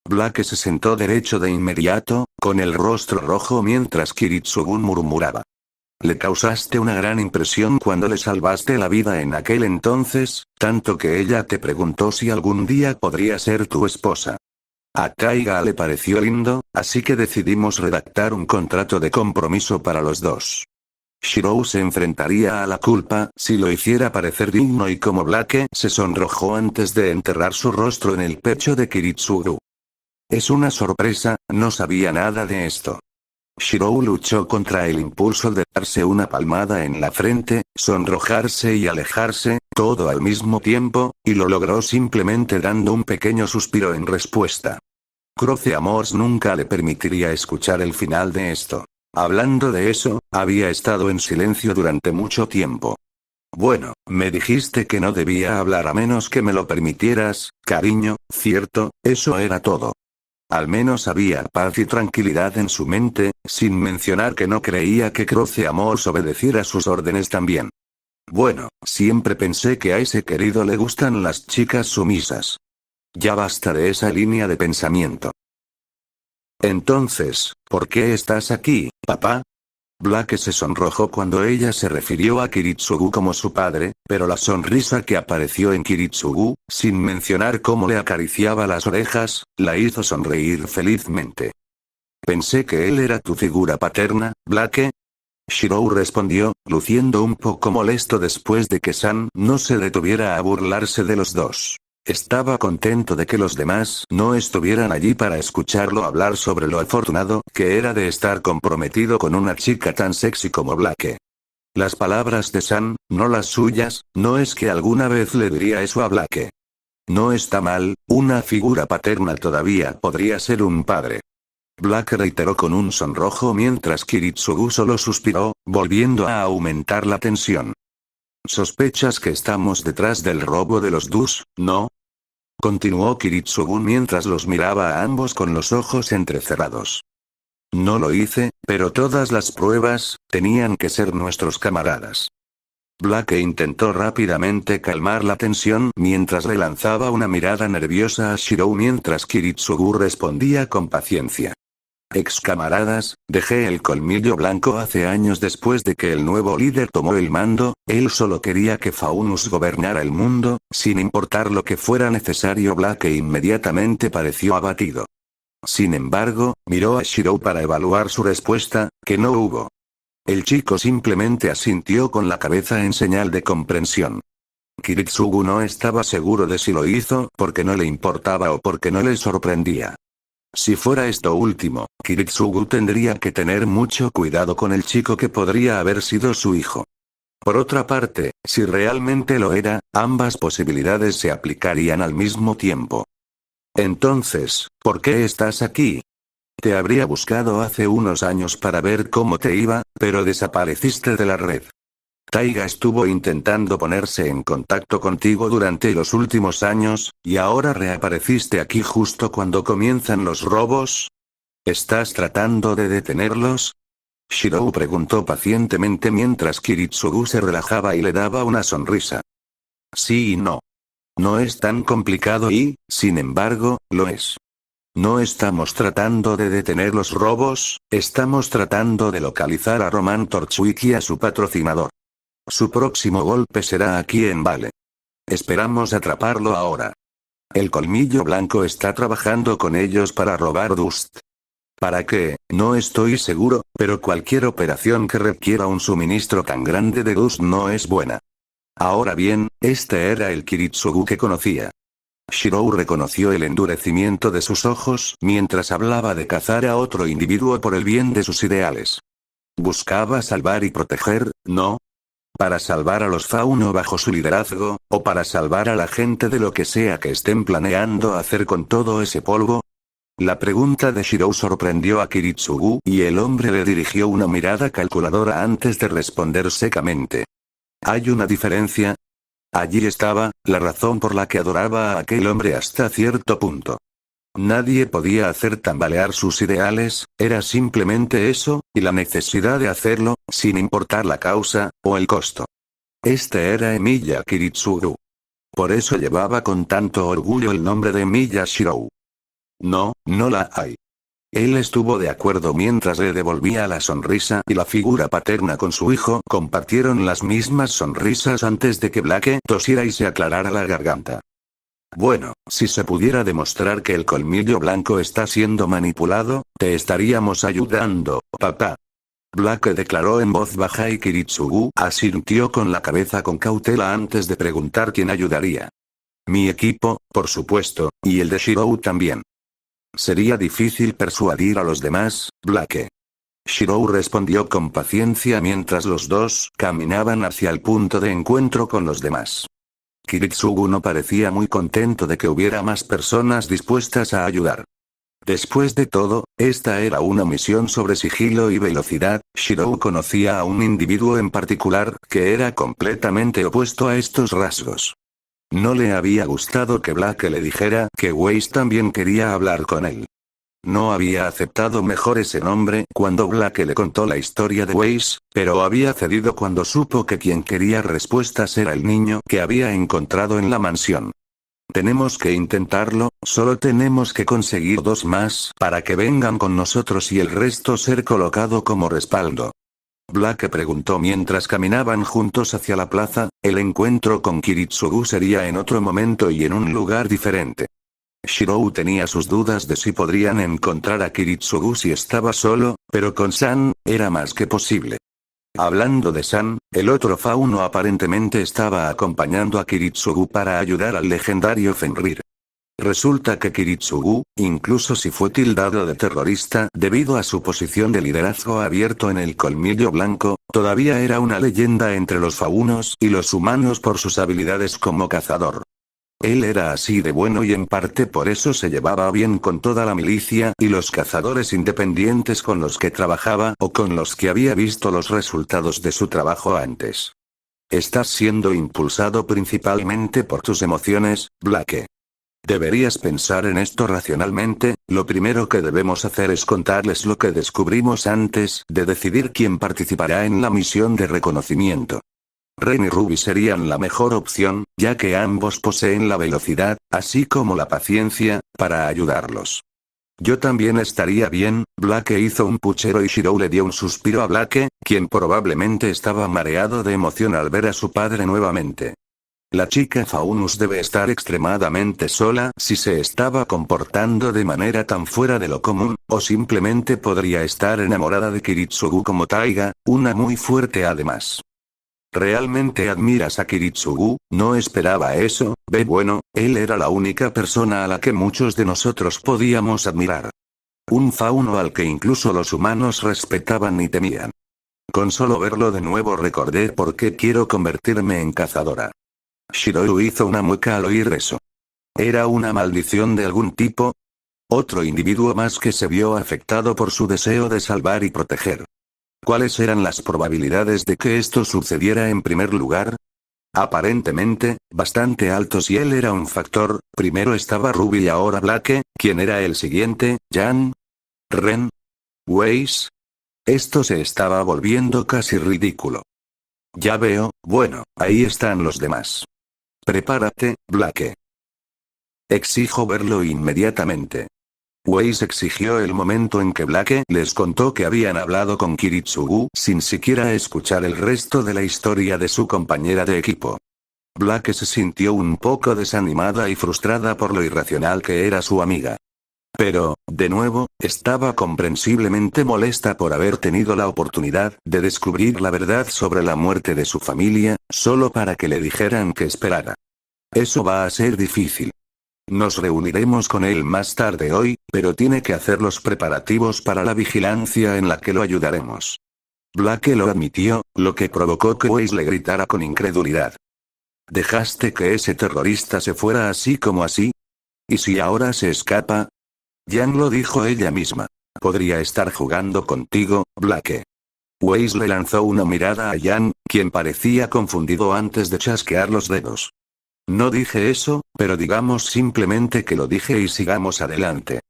Blake se sentó derecho de inmediato, con el rostro rojo mientras Kiritsugu murmuraba. Le causaste una gran impresión cuando le salvaste la vida en aquel entonces, tanto que ella te preguntó si algún día podría ser tu esposa. A Taiga le pareció lindo, así que decidimos redactar un contrato de compromiso para los dos. Shirou se enfrentaría a la culpa si lo hiciera parecer digno y como Blake se sonrojó antes de enterrar su rostro en el pecho de Kiritsugu. Es una sorpresa, no sabía nada de esto. Shirou luchó contra el impulso de darse una palmada en la frente, sonrojarse y alejarse, todo al mismo tiempo, y lo logró simplemente dando un pequeño suspiro en respuesta. Croce Amors nunca le permitiría escuchar el final de esto. Hablando de eso, había estado en silencio durante mucho tiempo. Bueno, me dijiste que no debía hablar a menos que me lo permitieras, cariño, ¿cierto? Eso era todo. Al menos había paz y tranquilidad en su mente, sin mencionar que no creía que Croce Amors obedeciera sus órdenes también. Bueno, siempre pensé que a ese querido le gustan las chicas sumisas. Ya basta de esa línea de pensamiento. Entonces, ¿por qué estás aquí, papá? Blake se sonrojó cuando ella se refirió a Kiritsugu como su padre, pero la sonrisa que apareció en Kiritsugu, sin mencionar cómo le acariciaba las orejas, la hizo sonreír felizmente. Pensé que él era tu figura paterna, Blake. Shirou respondió, luciendo un poco molesto después de que San no se detuviera a burlarse de los dos. Estaba contento de que los demás no estuvieran allí para escucharlo hablar sobre lo afortunado que era de estar comprometido con una chica tan sexy como Blake. Las palabras de San, no las suyas, no es que alguna vez le diría eso a Blake. No está mal, una figura paterna todavía podría ser un padre. Blake reiteró con un sonrojo mientras Kiritsugu solo suspiró, volviendo a aumentar la tensión. ¿Sospechas que estamos detrás del robo de los Dus, no? Continuó Kiritsugu mientras los miraba a ambos con los ojos entrecerrados. No lo hice, pero todas las pruebas tenían que ser nuestros camaradas. Blake intentó rápidamente calmar la tensión mientras le lanzaba una mirada nerviosa a Shirou mientras Kiritsugu respondía con paciencia. Ex camaradas, dejé el colmillo blanco hace años después de que el nuevo líder tomó el mando, él solo quería que Faunus gobernara el mundo, sin importar lo que fuera necesario. Black inmediatamente pareció abatido. Sin embargo, miró a Shirou para evaluar su respuesta, que no hubo. El chico simplemente asintió con la cabeza en señal de comprensión. Kiritsugu no estaba seguro de si lo hizo porque no le importaba o porque no le sorprendía. Si fuera esto último, Kiritsugu tendría que tener mucho cuidado con el chico que podría haber sido su hijo. Por otra parte, si realmente lo era, ambas posibilidades se aplicarían al mismo tiempo. Entonces, ¿por qué estás aquí? Te habría buscado hace unos años para ver cómo te iba, pero desapareciste de la red. Taiga estuvo intentando ponerse en contacto contigo durante los últimos años, y ahora reapareciste aquí justo cuando comienzan los robos. ¿Estás tratando de detenerlos? Shirou preguntó pacientemente mientras Kiritsugu se relajaba y le daba una sonrisa. Sí y no. No es tan complicado y, sin embargo, lo es. No estamos tratando de detener los robos, estamos tratando de localizar a Roman Torchwick y a su patrocinador. Su próximo golpe será aquí en Vale. Esperamos atraparlo ahora. El colmillo blanco está trabajando con ellos para robar Dust. ¿Para qué? No estoy seguro, pero cualquier operación que requiera un suministro tan grande de Dust no es buena. Ahora bien, este era el Kiritsugu que conocía. Shirou reconoció el endurecimiento de sus ojos mientras hablaba de cazar a otro individuo por el bien de sus ideales. Buscaba salvar y proteger, ¿no? ¿Para salvar a los Fauno bajo su liderazgo, o para salvar a la gente de lo que sea que estén planeando hacer con todo ese polvo? La pregunta de Shirou sorprendió a Kiritsugu y el hombre le dirigió una mirada calculadora antes de responder secamente. ¿Hay una diferencia? Allí estaba, la razón por la que adoraba a aquel hombre hasta cierto punto. Nadie podía hacer tambalear sus ideales, era simplemente eso, y la necesidad de hacerlo, sin importar la causa, o el costo. Este era Emiya Kiritsugu. Por eso llevaba con tanto orgullo el nombre de Emiya Shirou. No, no la hay. Él estuvo de acuerdo mientras le devolvía la sonrisa y la figura paterna con su hijo compartieron las mismas sonrisas antes de que Blake tosiera y se aclarara la garganta. Bueno, si se pudiera demostrar que el colmillo blanco está siendo manipulado, te estaríamos ayudando, papá. Blake declaró en voz baja y Kiritsugu asintió con la cabeza con cautela antes de preguntar quién ayudaría. Mi equipo, por supuesto, y el de Shirou también. Sería difícil persuadir a los demás, Blake. Shirou respondió con paciencia mientras los dos caminaban hacia el punto de encuentro con los demás. Kiritsugu no parecía muy contento de que hubiera más personas dispuestas a ayudar. Después de todo, esta era una misión sobre sigilo y velocidad. Shirou conocía a un individuo en particular que era completamente opuesto a estos rasgos. No le había gustado que Blake le dijera que Weiss también quería hablar con él. No había aceptado mejor ese nombre cuando Blake le contó la historia de Weiss, pero había cedido cuando supo que quien quería respuestas era el niño que había encontrado en la mansión. Tenemos que intentarlo, solo tenemos que conseguir 2 más para que vengan con nosotros y el resto ser colocado como respaldo. Blake preguntó mientras caminaban juntos hacia la plaza, el encuentro con Kiritsugu sería en otro momento y en un lugar diferente. Shirou tenía sus dudas de si podrían encontrar a Kiritsugu si estaba solo, pero con San, era más que posible. Hablando de San, el otro Fauno aparentemente estaba acompañando a Kiritsugu para ayudar al legendario Fenrir. Resulta que Kiritsugu, incluso si fue tildado de terrorista debido a su posición de liderazgo abierto en el colmillo blanco, todavía era una leyenda entre los faunos y los humanos por sus habilidades como cazador. Él era así de bueno y en parte por eso se llevaba bien con toda la milicia y los cazadores independientes con los que trabajaba o con los que había visto los resultados de su trabajo antes. Estás siendo impulsado principalmente por tus emociones, Blake. Deberías pensar en esto racionalmente, lo primero que debemos hacer es contarles lo que descubrimos antes de decidir quién participará en la misión de reconocimiento. Ren y Ruby serían la mejor opción, ya que ambos poseen la velocidad, así como la paciencia, para ayudarlos. Yo también estaría bien. Blake hizo un puchero y Shirou le dio un suspiro a Blake, quien probablemente estaba mareado de emoción al ver a su padre nuevamente. La chica Faunus debe estar extremadamente sola si se estaba comportando de manera tan fuera de lo común, o simplemente podría estar enamorada de Kiritsugu como Taiga, una muy fuerte además. ¿Realmente admiras a Kiritsugu? No esperaba eso. Bueno, él era la única persona a la que muchos de nosotros podíamos admirar. Un fauno al que incluso los humanos respetaban y temían. Con solo verlo de nuevo recordé por qué quiero convertirme en cazadora. Shirou hizo una mueca al oír eso. ¿Era una maldición de algún tipo? Otro individuo más que se vio afectado por su deseo de salvar y proteger. ¿Cuáles eran las probabilidades de que esto sucediera en primer lugar? Aparentemente, bastante altos y él era un factor. Primero estaba Ruby y ahora Blake. ¿Quién era el siguiente? ¿Jan? ¿Ren? ¿Weiss? Esto se estaba volviendo casi ridículo. Ya veo. Bueno, ahí están los demás. Prepárate, Blake. Exijo verlo inmediatamente. Weiss exigió el momento en que Blake les contó que habían hablado con Kiritsugu sin siquiera escuchar el resto de la historia de su compañera de equipo. Blake se sintió un poco desanimada y frustrada por lo irracional que era su amiga. Pero, de nuevo, estaba comprensiblemente molesta por haber tenido la oportunidad de descubrir la verdad sobre la muerte de su familia, solo para que le dijeran que esperara. Eso va a ser difícil. Nos reuniremos con él más tarde hoy, pero tiene que hacer los preparativos para la vigilancia en la que lo ayudaremos. Blake lo admitió, lo que provocó que Weiss le gritara con incredulidad. ¿Dejaste que ese terrorista se fuera así como así? ¿Y si ahora se escapa? Jan lo dijo ella misma. Podría estar jugando contigo, Blake. Weiss le lanzó una mirada a Jan, quien parecía confundido antes de chasquear los dedos. No dije eso, pero digamos simplemente que lo dije y sigamos adelante.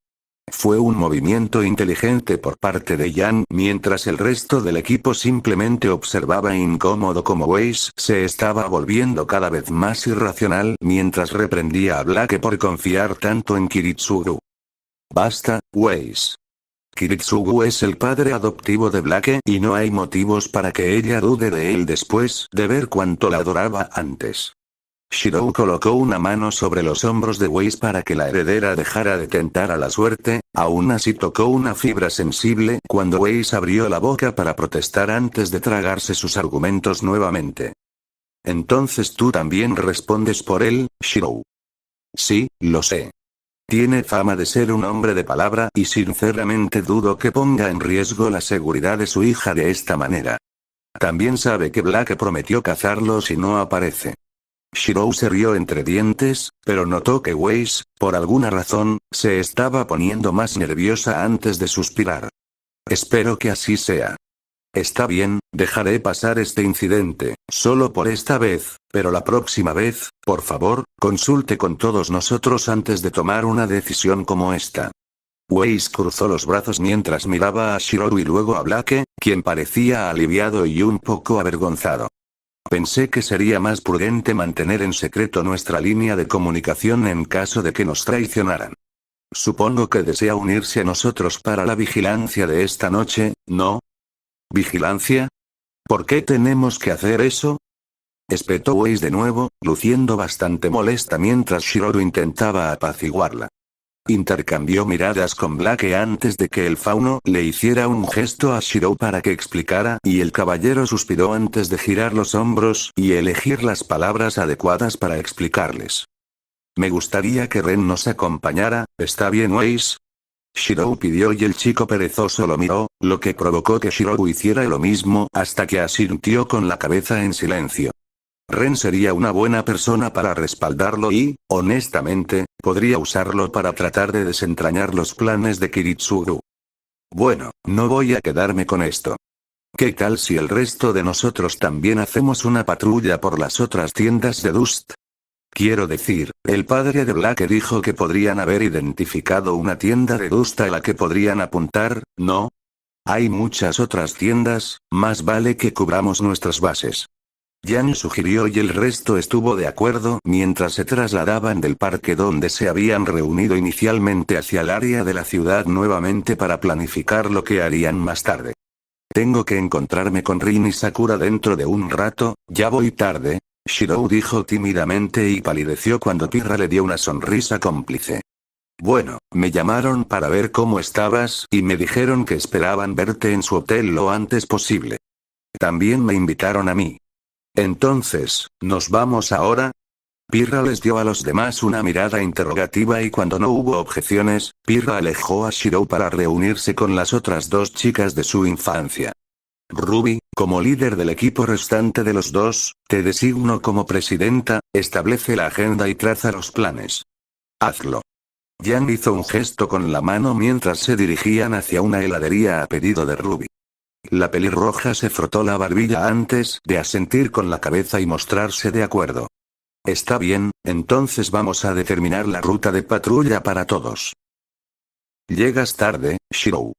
Fue un movimiento inteligente por parte de Jan, mientras el resto del equipo simplemente observaba incómodo como Weiss se estaba volviendo cada vez más irracional mientras reprendía a Blake por confiar tanto en Kiritsugu. Basta, Weiss. Kiritsugu es el padre adoptivo de Blake y no hay motivos para que ella dude de él después de ver cuánto la adoraba antes. Shirou colocó una mano sobre los hombros de Weiss para que la heredera dejara de tentar a la suerte, aún así tocó una fibra sensible cuando Weiss abrió la boca para protestar antes de tragarse sus argumentos nuevamente. Entonces tú también respondes por él, Shirou. Sí, lo sé. Tiene fama de ser un hombre de palabra y sinceramente dudo que ponga en riesgo la seguridad de su hija de esta manera. También sabe que Blake prometió cazarlo si no aparece. Shirou se rió entre dientes, pero notó que Weiss, por alguna razón, se estaba poniendo más nerviosa antes de suspirar. Espero que así sea. Está bien, dejaré pasar este incidente, solo por esta vez, pero la próxima vez, por favor, consulte con todos nosotros antes de tomar una decisión como esta. Weiss cruzó los brazos mientras miraba a Shirou y luego a Blake, quien parecía aliviado y un poco avergonzado. Pensé que sería más prudente mantener en secreto nuestra línea de comunicación en caso de que nos traicionaran. Supongo que desea unirse a nosotros para la vigilancia de esta noche, ¿no? ¿Vigilancia? ¿Por qué tenemos que hacer eso? Espetó Weiss de nuevo, luciendo bastante molesta mientras Shirou intentaba apaciguarla. Intercambió miradas con Blake antes de que el fauno le hiciera un gesto a Shirou para que explicara y el caballero suspiró antes de girar los hombros y elegir las palabras adecuadas para explicarles. Me gustaría que Ren nos acompañara, ¿está bien Weiss? Shirou pidió y el chico perezoso lo miró, lo que provocó que Shirou hiciera lo mismo hasta que asintió con la cabeza en silencio. Ren sería una buena persona para respaldarlo y, honestamente, podría usarlo para tratar de desentrañar los planes de Kiritsugu. Bueno, no voy a quedarme con esto. ¿Qué tal si el resto de nosotros también hacemos una patrulla por las otras tiendas de Dust? Quiero decir, el padre de Blake dijo que podrían haber identificado una tienda de Dust a la que podrían apuntar, ¿no? Hay muchas otras tiendas, más vale que cubramos nuestras bases. Yang sugirió y el resto estuvo de acuerdo mientras se trasladaban del parque donde se habían reunido inicialmente hacia el área de la ciudad nuevamente para planificar lo que harían más tarde. Tengo que encontrarme con Rin y Sakura dentro de un rato, ya voy tarde, Shirou dijo tímidamente y palideció cuando Pirra le dio una sonrisa cómplice. Bueno, me llamaron para ver cómo estabas y me dijeron que esperaban verte en su hotel lo antes posible. También me invitaron a mí. Entonces, ¿nos vamos ahora? Pirra les dio a los demás una mirada interrogativa y cuando no hubo objeciones, Pirra alejó a Shirou para reunirse con las otras dos chicas de su infancia. Ruby, como líder del equipo restante de los dos, te designo como presidenta, establece la agenda y traza los planes. Hazlo. Yang hizo un gesto con la mano mientras se dirigían hacia una heladería a pedido de Ruby. La pelirroja se frotó la barbilla antes de asentir con la cabeza y mostrarse de acuerdo. Está bien, entonces vamos a determinar la ruta de patrulla para todos. Llegas tarde, Shirou.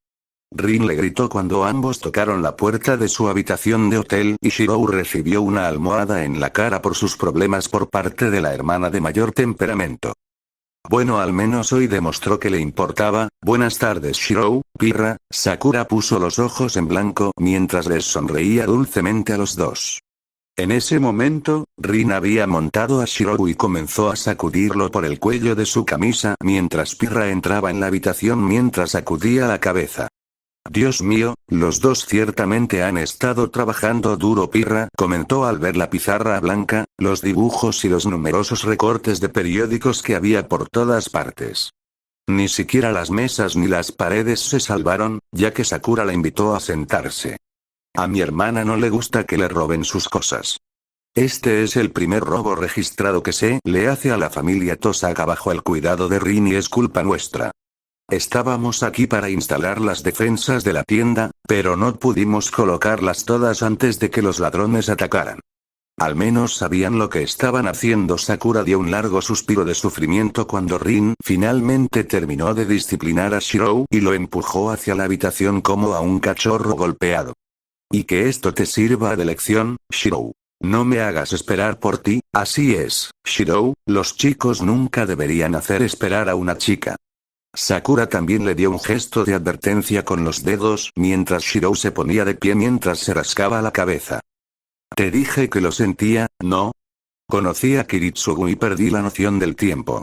Rin le gritó cuando ambos tocaron la puerta de su habitación de hotel y Shirou recibió una almohada en la cara por sus problemas por parte de la hermana de mayor temperamento. Bueno, al menos hoy demostró que le importaba. Buenas tardes, Shirou, Pirra. Sakura puso los ojos en blanco mientras les sonreía dulcemente a los dos. En ese momento, Rin había montado a Shirou y comenzó a sacudirlo por el cuello de su camisa mientras Pirra entraba en la habitación mientras sacudía la cabeza. Dios mío, los dos ciertamente han estado trabajando duro. Pirra comentó al ver la pizarra blanca, los dibujos y los numerosos recortes de periódicos que había por todas partes. Ni siquiera las mesas ni las paredes se salvaron, ya que Sakura la invitó a sentarse. A mi hermana no le gusta que le roben sus cosas. Este es el primer robo registrado que se le hace a la familia Tosaga bajo el cuidado de Rin y es culpa nuestra. Estábamos aquí para instalar las defensas de la tienda, pero no pudimos colocarlas todas antes de que los ladrones atacaran. Al menos sabían lo que estaban haciendo. Sakura dio un largo suspiro de sufrimiento cuando Rin finalmente terminó de disciplinar a Shirou y lo empujó hacia la habitación como a un cachorro golpeado. Y que esto te sirva de lección, Shirou. No me hagas esperar por ti. Así es, Shirou, los chicos nunca deberían hacer esperar a una chica. Sakura también le dio un gesto de advertencia con los dedos mientras Shirou se ponía de pie mientras se rascaba la cabeza. Te dije que lo sentía, ¿no? Conocí a Kiritsugu y perdí la noción del tiempo.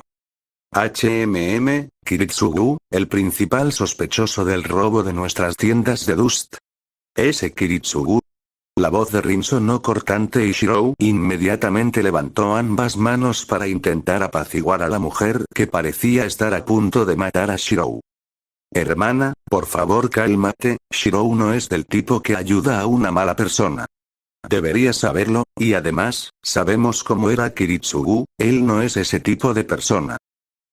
Kiritsugu, el principal sospechoso del robo de nuestras tiendas de Dust. ¿Ese Kiritsugu? La voz de Rin sonó cortante y Shirou inmediatamente levantó ambas manos para intentar apaciguar a la mujer que parecía estar a punto de matar a Shirou. Hermana, por favor cálmate, Shirou no es del tipo que ayuda a una mala persona. Deberías saberlo, y además, sabemos cómo era Kiritsugu, él no es ese tipo de persona.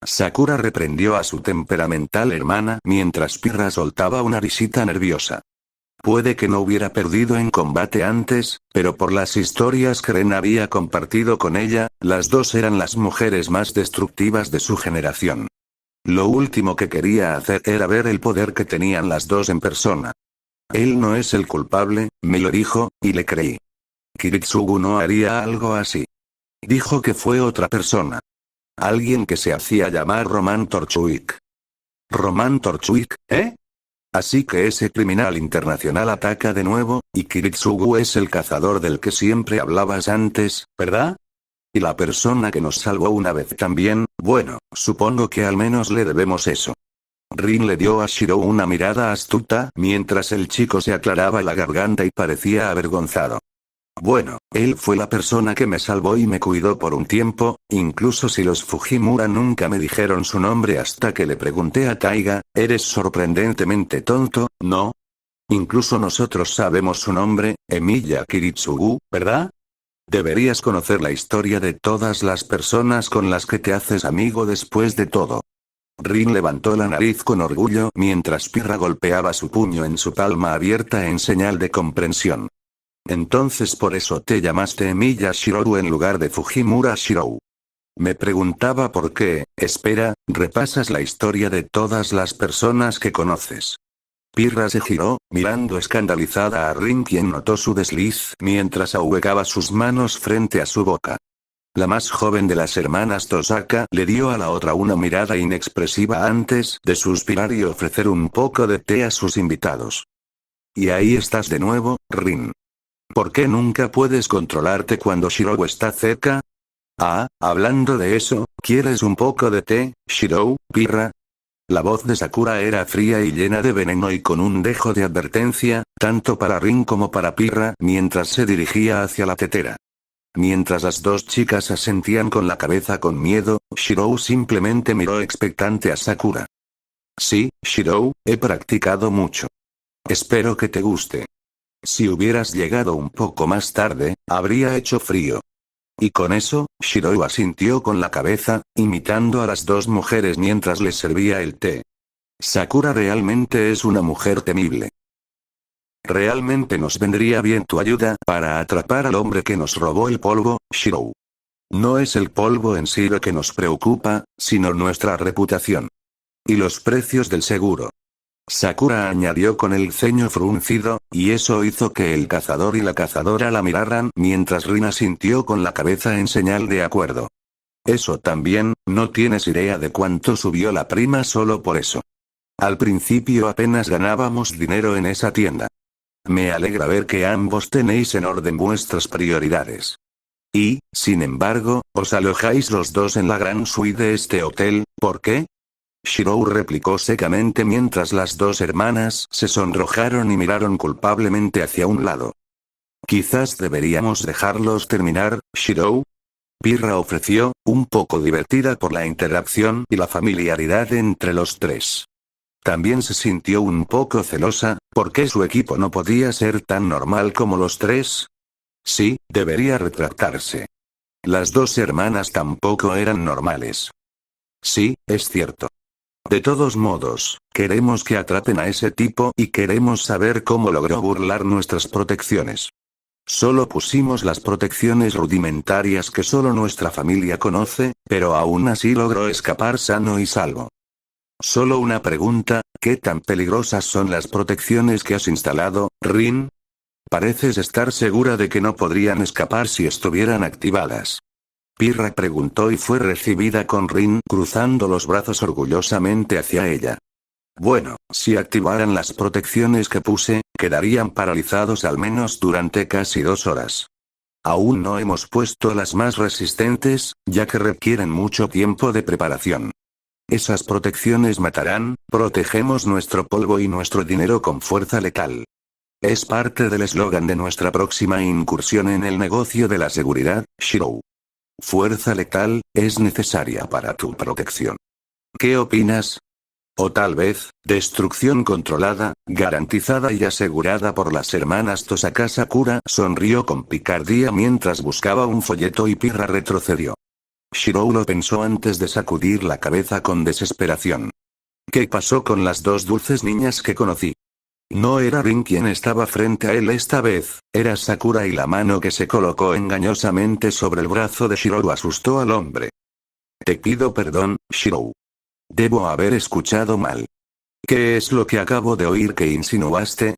Sakura reprendió a su temperamental hermana mientras Pirra soltaba una risita nerviosa. Puede que no hubiera perdido en combate antes, pero por las historias que Ren había compartido con ella, las dos eran las mujeres más destructivas de su generación. Lo último que quería hacer era ver el poder que tenían las dos en persona. Él no es el culpable, me lo dijo, y le creí. Kiritsugu no haría algo así. Dijo que fue otra persona. Alguien que se hacía llamar Roman Torchuik. ¿Roman Torchuik, eh? Así que ese criminal internacional ataca de nuevo, y Kiritsugu es el cazador del que siempre hablabas antes, ¿verdad? Y la persona que nos salvó una vez también, bueno, supongo que al menos le debemos eso. Rin le dio a Shirou una mirada astuta mientras el chico se aclaraba la garganta y parecía avergonzado. Bueno, él fue la persona que me salvó y me cuidó por un tiempo, incluso si los Fujimura nunca me dijeron su nombre hasta que le pregunté a Taiga, eres sorprendentemente tonto, ¿no? Incluso nosotros sabemos su nombre, Emiya Kiritsugu, ¿verdad? Deberías conocer la historia de todas las personas con las que te haces amigo después de todo. Rin levantó la nariz con orgullo mientras Pirra golpeaba su puño en su palma abierta en señal de comprensión. Entonces por eso te llamaste Emiya Shirou en lugar de Fujimura Shirou. Me preguntaba por qué, espera, repasas la historia de todas las personas que conoces. Pirra se giró, mirando escandalizada a Rin, quien notó su desliz mientras ahuecaba sus manos frente a su boca. La más joven de las hermanas Tosaka le dio a la otra una mirada inexpresiva antes de suspirar y ofrecer un poco de té a sus invitados. Y ahí estás de nuevo, Rin. ¿Por qué nunca puedes controlarte cuando Shirou está cerca? Ah, hablando de eso, ¿quieres un poco de té, Shirou, Pirra? La voz de Sakura era fría y llena de veneno y con un dejo de advertencia, tanto para Rin como para Pirra, mientras se dirigía hacia la tetera. Mientras las dos chicas asentían con la cabeza con miedo, Shirou simplemente miró expectante a Sakura. Sí, Shirou, he practicado mucho. Espero que te guste. Si hubieras llegado un poco más tarde, habría hecho frío. Y con eso, Shirou asintió con la cabeza, imitando a las dos mujeres mientras les servía el té. Sakura realmente es una mujer temible. Realmente nos vendría bien tu ayuda para atrapar al hombre que nos robó el polvo, Shirou. No es el polvo en sí lo que nos preocupa, sino nuestra reputación. Y los precios del seguro. Sakura añadió con el ceño fruncido, y eso hizo que el cazador y la cazadora la miraran mientras Rin asintió con la cabeza en señal de acuerdo. Eso también, no tienes idea de cuánto subió la prima solo por eso. Al principio apenas ganábamos dinero en esa tienda. Me alegra ver que ambos tenéis en orden vuestras prioridades. Y, sin embargo, os alojáis los dos en la gran suite de este hotel, ¿por qué? Shirou replicó secamente mientras las dos hermanas se sonrojaron y miraron culpablemente hacia un lado. Quizás deberíamos dejarlos terminar, Shirou. Pirra ofreció, un poco divertida por la interacción y la familiaridad entre los tres. También se sintió un poco celosa, porque su equipo no podía ser tan normal como los tres. Sí, debería retractarse. Las dos hermanas tampoco eran normales. Sí, es cierto. De todos modos, queremos que atrapen a ese tipo y queremos saber cómo logró burlar nuestras protecciones. Solo pusimos las protecciones rudimentarias que solo nuestra familia conoce, pero aún así logró escapar sano y salvo. Solo una pregunta, ¿qué tan peligrosas son las protecciones que has instalado, Rin? Pareces estar segura de que no podrían escapar si estuvieran activadas. Pirra preguntó y fue recibida con Rin cruzando los brazos orgullosamente hacia ella. Bueno, si activaran las protecciones que puse, quedarían paralizados al menos durante casi 2 horas. Aún no hemos puesto las más resistentes, ya que requieren mucho tiempo de preparación. Esas protecciones matarán, protegemos nuestro polvo y nuestro dinero con fuerza letal. Es parte del eslogan de nuestra próxima incursión en el negocio de la seguridad, Shirou. Fuerza letal, es necesaria para tu protección. ¿Qué opinas? O tal vez, destrucción controlada, garantizada y asegurada por las hermanas Tosaka. Sakura sonrió con picardía mientras buscaba un folleto y Pirra retrocedió. Shirou lo pensó antes de sacudir la cabeza con desesperación. ¿Qué pasó con las dos dulces niñas que conocí? No era Rin quien estaba frente a él esta vez, era Sakura y la mano que se colocó engañosamente sobre el brazo de Shirou asustó al hombre. Te pido perdón, Shirou. Debo haber escuchado mal. ¿Qué es lo que acabo de oír que insinuaste?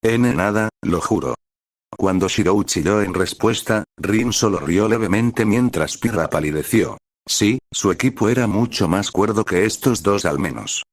Nada, lo juro. Cuando Shirou chilló en respuesta, Rin solo rió levemente mientras Pirra palideció. Sí, su equipo era mucho más cuerdo que estos dos al menos.